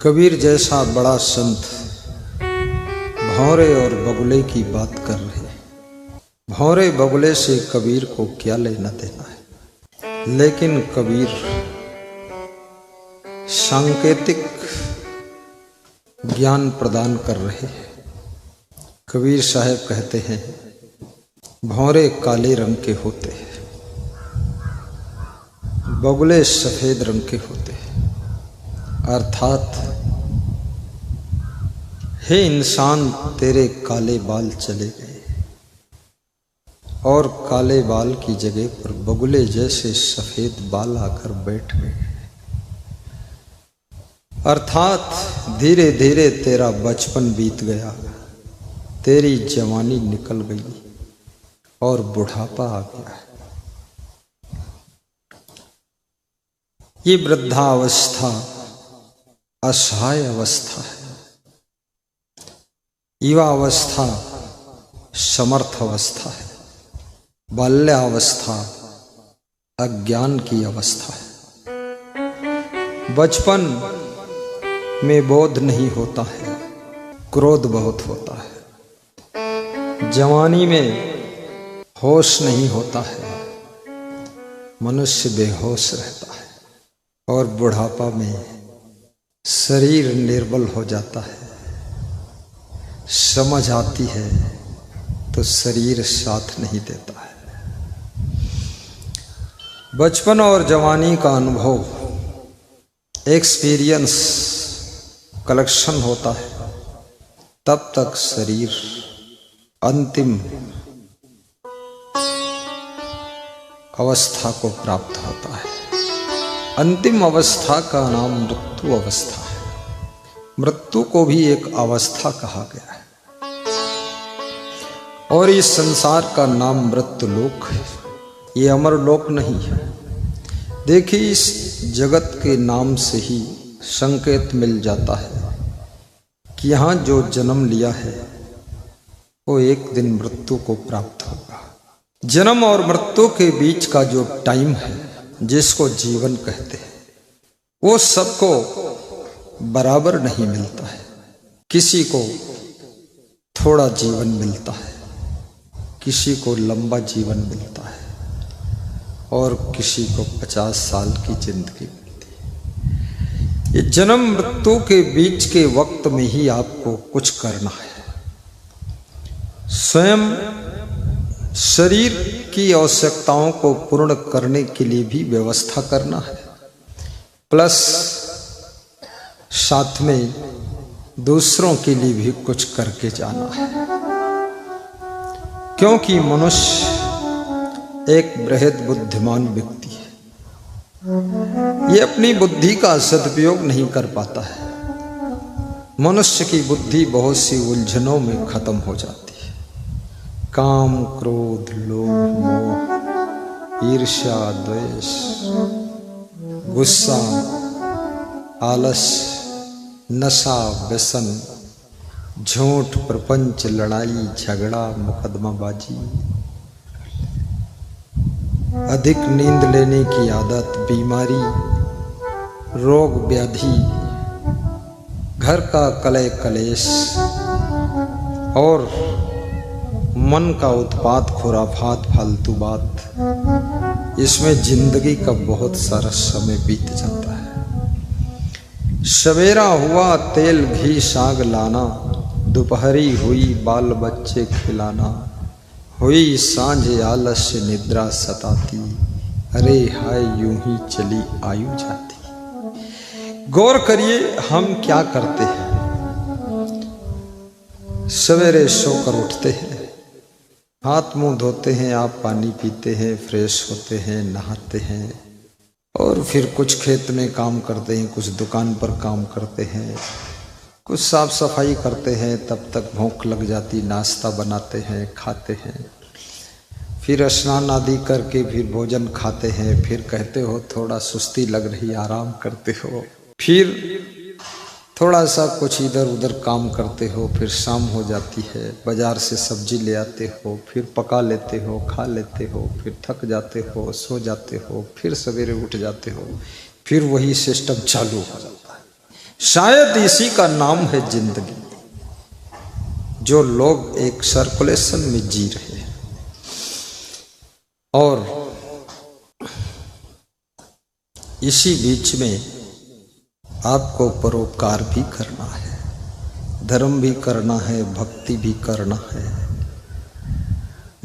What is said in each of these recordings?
कबीर जैसा बड़ा संत भौरे और बगुले की बात कर रहे हैं। भौरे बगुले से कबीर को क्या लेना देना है, लेकिन कबीर सांकेतिक ज्ञान प्रदान कर रहे हैं। कबीर साहब कहते हैं भौरे काले रंग के होते हैं, बगुले सफेद रंग के होते हैं। अर्थात हे इंसान, तेरे काले बाल चले गए और काले बाल की जगह पर बगुले जैसे सफेद बाल आकर बैठ गए। अर्थात धीरे धीरे तेरा बचपन बीत गया, तेरी जवानी निकल गई और बुढ़ापा आ गया। ये वृद्धावस्था असहाय अवस्था है, युवावस्था समर्थ अवस्था है, बाल्यावस्था अज्ञान की अवस्था है। बचपन में बोध नहीं होता है, क्रोध बहुत होता है। जवानी में होश नहीं होता है, मनुष्य बेहोश रहता है। और बुढ़ापा में शरीर निर्बल हो जाता है, समझ आती है तो शरीर साथ नहीं देता है। बचपन और जवानी का अनुभव, एक्सपीरियंस कलेक्शन होता है, तब तक शरीर अंतिम अवस्था को प्राप्त होता है। अंतिम अवस्था का नाम मृत्यु अवस्था है। मृत्यु को भी एक अवस्था कहा गया है और इस संसार का नाम मृत्युलोक है, ये अमर लोक नहीं है। देखिए, इस जगत के नाम से ही संकेत मिल जाता है कि यहाँ जो जन्म लिया है वो एक दिन मृत्यु को प्राप्त होगा। जन्म और मृत्यु के बीच का जो टाइम है, जिसको जीवन कहते हैं, वो सबको बराबर नहीं मिलता है। किसी को थोड़ा जीवन मिलता है, किसी को लंबा जीवन मिलता है और किसी को 50 साल की जिंदगी मिलती है। ये जन्म मृत्यु के बीच के वक्त में ही आपको कुछ करना है। स्वयं शरीर की आवश्यकताओं को पूर्ण करने के लिए भी व्यवस्था करना है, प्लस साथ में दूसरों के लिए भी कुछ करके जाना है। क्योंकि मनुष्य एक बृहद बुद्धिमान व्यक्ति है, ये अपनी बुद्धि का सदुपयोग नहीं कर पाता है। मनुष्य की बुद्धि बहुत सी उलझनों में खत्म हो जाती है। काम, क्रोध, लोभ, मोह, ईर्ष्या, द्वेष, गुस्सा, आलस, नशा, व्यसन, झूठ, प्रपंच, लड़ाई झगड़ा, मुकदमाबाजी, अधिक नींद लेने की आदत, बीमारी, रोग व्याधि, घर का कलह कलेश और मन का उत्पात, खुराफात, फालतू बात, इसमें जिंदगी का बहुत सारा समय बीत जाता है। सवेरा हुआ तेल घी साग लाना, दोपहरी हुई बाल बच्चे खिलाना, हुई सांझ आलस्य निद्रा सताती, अरे हाय यूं ही चली आयु जाती। गौर करिए, हम क्या करते हैं। सवेरे सोकर उठते हैं, हाथ मुंह धोते हैं, आप पानी पीते हैं, फ्रेश होते हैं, नहाते हैं और फिर कुछ खेत में काम करते हैं, कुछ दुकान पर काम करते हैं, कुछ साफ सफाई करते हैं। तब तक भूख लग जाती, नाश्ता बनाते हैं, खाते हैं, फिर स्नान आदि करके फिर भोजन खाते हैं। फिर कहते हो थोड़ा सुस्ती लग रही, आराम करते हो, फिर थोड़ा सा कुछ इधर उधर काम करते हो। फिर शाम हो जाती है, बाजार से सब्जी ले आते हो, फिर पका लेते हो, खा लेते हो, फिर थक जाते हो, सो जाते हो, फिर सवेरे उठ जाते हो, फिर वही सिस्टम चालू हो जाता है। शायद इसी का नाम है जिंदगी, जो लोग एक सर्कुलेशन में जी रहे हैं। और इसी बीच में आपको परोपकार भी करना है, धर्म भी करना है, भक्ति भी करना है,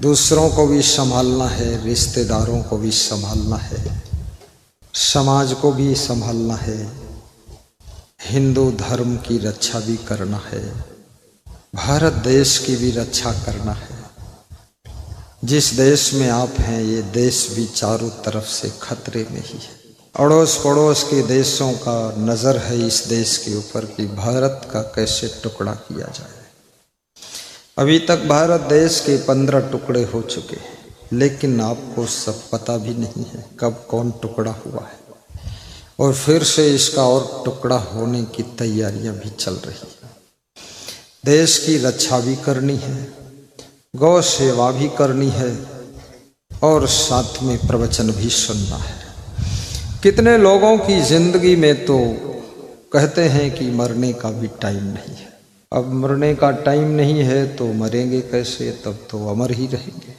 दूसरों को भी संभालना है, रिश्तेदारों को भी संभालना है, समाज को भी संभालना है, हिंदू धर्म की रक्षा भी करना है, भारत देश की भी रक्षा करना है। जिस देश में आप हैं ये देश भी चारों तरफ से खतरे में ही है। अड़ोस पड़ोस के देशों का नज़र है इस देश के ऊपर कि भारत का कैसे टुकड़ा किया जाए। अभी तक भारत देश के 15 टुकड़े हो चुके हैं, लेकिन आपको सब पता भी नहीं है कब कौन टुकड़ा हुआ है, और फिर से इसका और टुकड़ा होने की तैयारियां भी चल रही है। देश की रक्षा भी करनी है, गौ सेवा भी करनी है, और साथ में प्रवचन भी सुनना है। कितने लोगों की जिंदगी में तो कहते हैं कि मरने का भी टाइम नहीं है। अब मरने का टाइम नहीं है तो मरेंगे कैसे, तब तो अमर ही रहेंगे।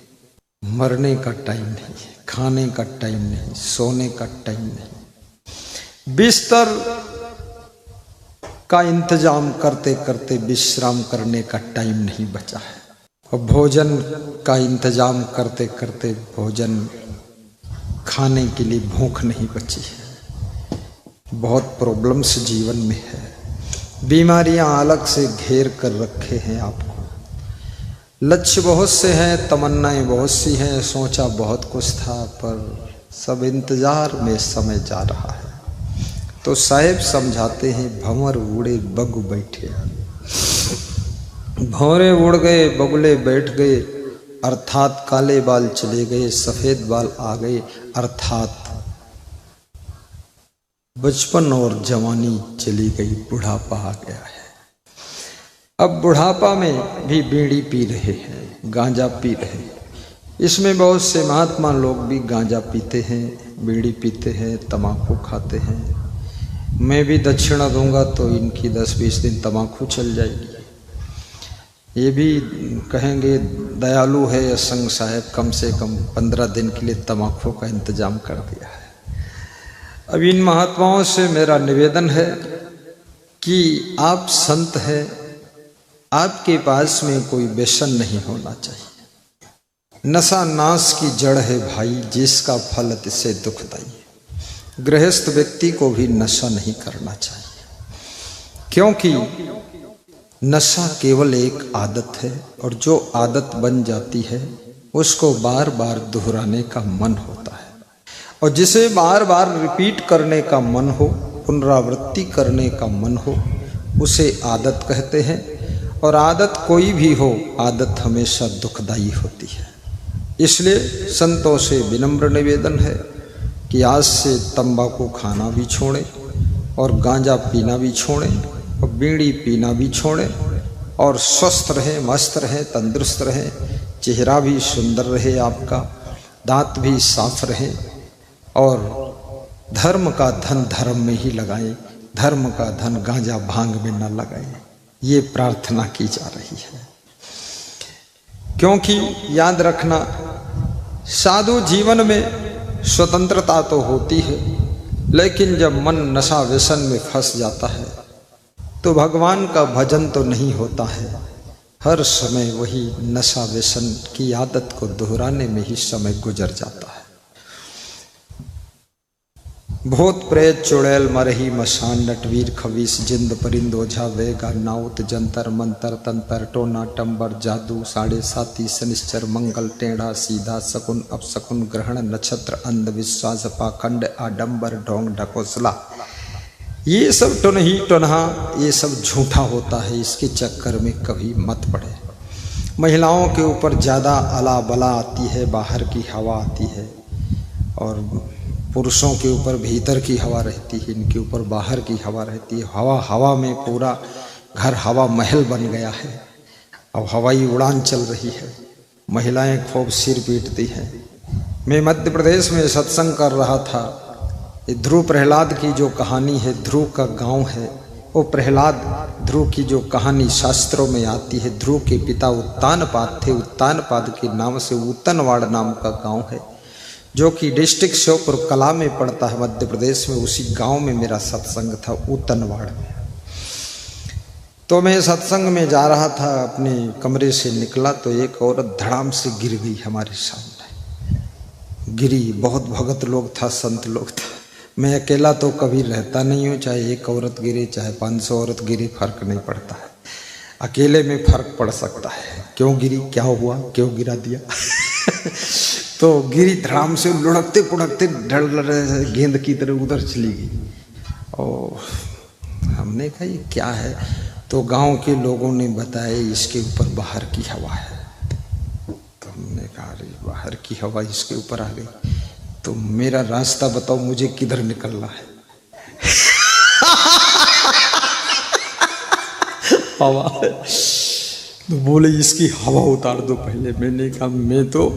मरने का टाइम नहीं है, खाने का टाइम नहीं, सोने का टाइम नहीं, बिस्तर का इंतजाम करते करते विश्राम करने का टाइम नहीं बचा है, और भोजन का इंतजाम करते करते भोजन खाने के लिए भूख नहीं बची है। बहुत प्रॉब्लम्स जीवन में है, बीमारियां अलग से घेर कर रखे हैं आपको। लक्ष्य बहुत से हैं, तमन्नाएं बहुत सी हैं, सोचा बहुत कुछ था, पर सब इंतजार में समय जा रहा है। तो साहेब समझाते हैं, भंवर उड़े बगु बैठे, भंवरे उड़ गए बगुले बैठ गए, अर्थात काले बाल चले गए, सफेद बाल आ गए, अर्थात बचपन और जवानी चली गई, बुढ़ापा आ गया है। अब बुढ़ापा में भी बीड़ी पी रहे हैं, गांजा पी रहे हैं। इसमें बहुत से महात्मा लोग भी गांजा पीते हैं, बीड़ी पीते हैं, तम्बाकू खाते हैं। मैं भी दक्षिणा दूंगा तो इनकी 10-20 दिन तम्बाकू चल जाएगी। ये भी कहेंगे दयालु है असंग साहब, कम से कम 15 दिन के लिए तम्बाकू का इंतजाम कर दिया है। अब इन महात्माओं से मेरा निवेदन है कि आप संत हैं, आपके पास में कोई व्यसन नहीं होना चाहिए। नशा नाश की जड़ है भाई, जिसका फल तिसे दुखदाई। गृहस्थ व्यक्ति को भी नशा नहीं करना चाहिए, क्योंकि नशा केवल एक आदत है, और जो आदत बन जाती है उसको बार बार दोहराने का मन होता है, और जिसे बार बार रिपीट करने का मन हो, पुनरावृत्ति करने का मन हो, उसे आदत कहते हैं। और आदत कोई भी हो, आदत हमेशा दुखदायी होती है। इसलिए संतों से विनम्र निवेदन है कि आज से तंबाकू खाना भी छोड़ें, और गांजा पीना भी छोड़ें, और बीड़ी पीना भी छोड़ें, और स्वस्थ रहें, मस्त रहें, तंदुरुस्त रहें, चेहरा भी सुंदर रहे आपका, दांत भी साफ रहें, और धर्म का धन धर्म में ही लगाएं, धर्म का धन गांजा भांग में न लगाएं। ये प्रार्थना की जा रही है। क्योंकि याद रखना, साधु जीवन में स्वतंत्रता तो होती है, लेकिन जब मन नशा व्यसन में फंस जाता है तो भगवान का भजन तो नहीं होता है। हर समय वही नशा व्यसन की आदत को दोहराने में ही समय गुजर जाता है। भूत प्रेत चुड़ैल मरही मशान, नटवीर खवीस जिंद परिंद ओझा वेगा नाउत जंतर मंतर तंतर टोना टंबर जादू साढ़े साती शनिश्चर मंगल टेढ़ा सीधा शकुन अपशकुन ग्रहण नक्षत्र अंधविश्वास पाखंड आडंबर ढोंग ढकोसला, ये सब टुनही टुनहा, ये सब झूठा होता है। इसके चक्कर में कभी मत पड़े। महिलाओं के ऊपर ज़्यादा अला बला आती है, बाहर की हवा आती है, और पुरुषों के ऊपर भीतर की हवा रहती है, इनके ऊपर बाहर की हवा रहती है। हवा हवा में पूरा घर हवा महल बन गया है। अब हवाई उड़ान चल रही है, महिलाएं खूब सिर पीटती हैं। मैं मध्य प्रदेश में सत्संग कर रहा था। ये ध्रुव प्रहलाद की जो कहानी है, ध्रुव का गांव है, वो प्रहलाद ध्रुव की जो कहानी शास्त्रों में आती है, ध्रुव के पिता उत्तानपाद थे। उत्तानपाद के नाम से उत्तनवाड़ नाम का गांव है, जो कि डिस्ट्रिक्ट श्योपुर कला में पड़ता है, मध्य प्रदेश में। उसी गांव में मेरा सत्संग था, उत्तनवाड़ में। तो मैं सत्संग में जा रहा था, अपने कमरे से निकला तो एक औरत धड़ाम से गिर गई हमारे सामने। गिरी, बहुत भगत लोग था, संत लोग था। मैं अकेला तो कभी रहता नहीं हूँ, चाहे एक औरत गिरे चाहे 500 औरत गिरे, फर्क नहीं पड़ता है। अकेले में फर्क पड़ सकता है, क्यों गिरी, क्या हुआ, क्यों गिरा दिया। तो गिरी, धड़ाम से लुढ़कते पुढ़कते ढल गेंद की तरह उधर चली गई। और हमने कहा ये क्या है, तो गांव के लोगों ने बताया इसके ऊपर बाहर की हवा है। तो हमने कहा अरे बाहर की हवा इसके ऊपर आ गई, तो मेरा रास्ता बताओ, मुझे किधर निकलना है। हवा, तो बोले इसकी हवा उतार दो पहले। मैंने कहा मैं तो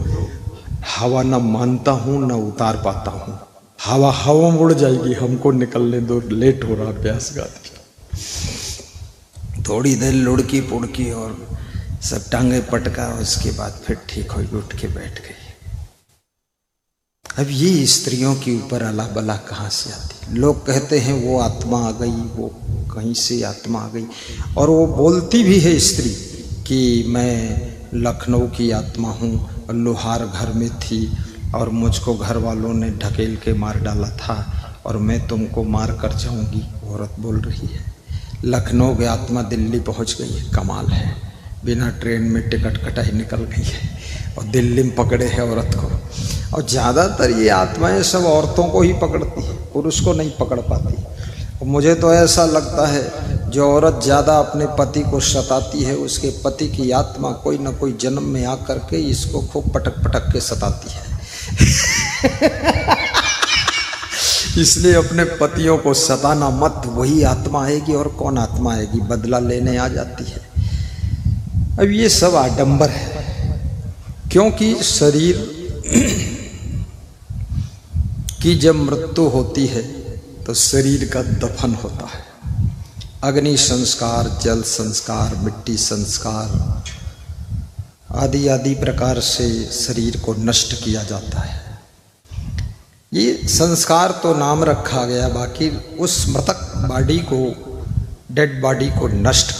हवा ना मानता हूँ ना उतार पाता हूँ, हवा हवा उड़ जाएगी, हमको निकलने दो, लेट हो रहा प्यास का। थोड़ी देर लुढ़की पुड़की और सब टांगे पटका, उसके बाद फिर ठीक हो, उठ के बैठ गई। अब ये स्त्रियों के ऊपर अला बला कहाँ से आती। लोग कहते हैं वो आत्मा आ गई, वो कहीं से आत्मा आ गई। और वो बोलती भी है स्त्री कि मैं लखनऊ की आत्मा हूँ, लोहार घर में थी और मुझको घर वालों ने ढकेल के मार डाला था और मैं तुमको मार कर जाऊँगी। औरत बोल रही है। लखनऊ की आत्मा दिल्ली पहुँच गई है, कमाल है, बिना ट्रेन में टिकट कटाई निकल गई है और दिल्ली में पकड़े है औरत को। और ज़्यादातर ये आत्माएं सब औरतों को ही पकड़ती है, पुरुष को नहीं पकड़ पाती। और मुझे तो ऐसा लगता है जो औरत ज़्यादा अपने पति को सताती है, उसके पति की आत्मा कोई ना कोई जन्म में आकर के इसको खूब पटक पटक के सताती है। इसलिए अपने पतियों को सताना मत, वही आत्मा आएगी और कौन आत्मा आएगी, बदला लेने आ जाती है। अब ये सब आडंबर है, क्योंकि शरीर की जब मृत्यु होती है तो शरीर का दफन होता है। अग्नि संस्कार, जल संस्कार, मिट्टी संस्कार आदि आदि प्रकार से शरीर को नष्ट किया जाता है। ये संस्कार तो नाम रखा गया, बाकी उस मृतक बॉडी को, डेड बॉडी को नष्ट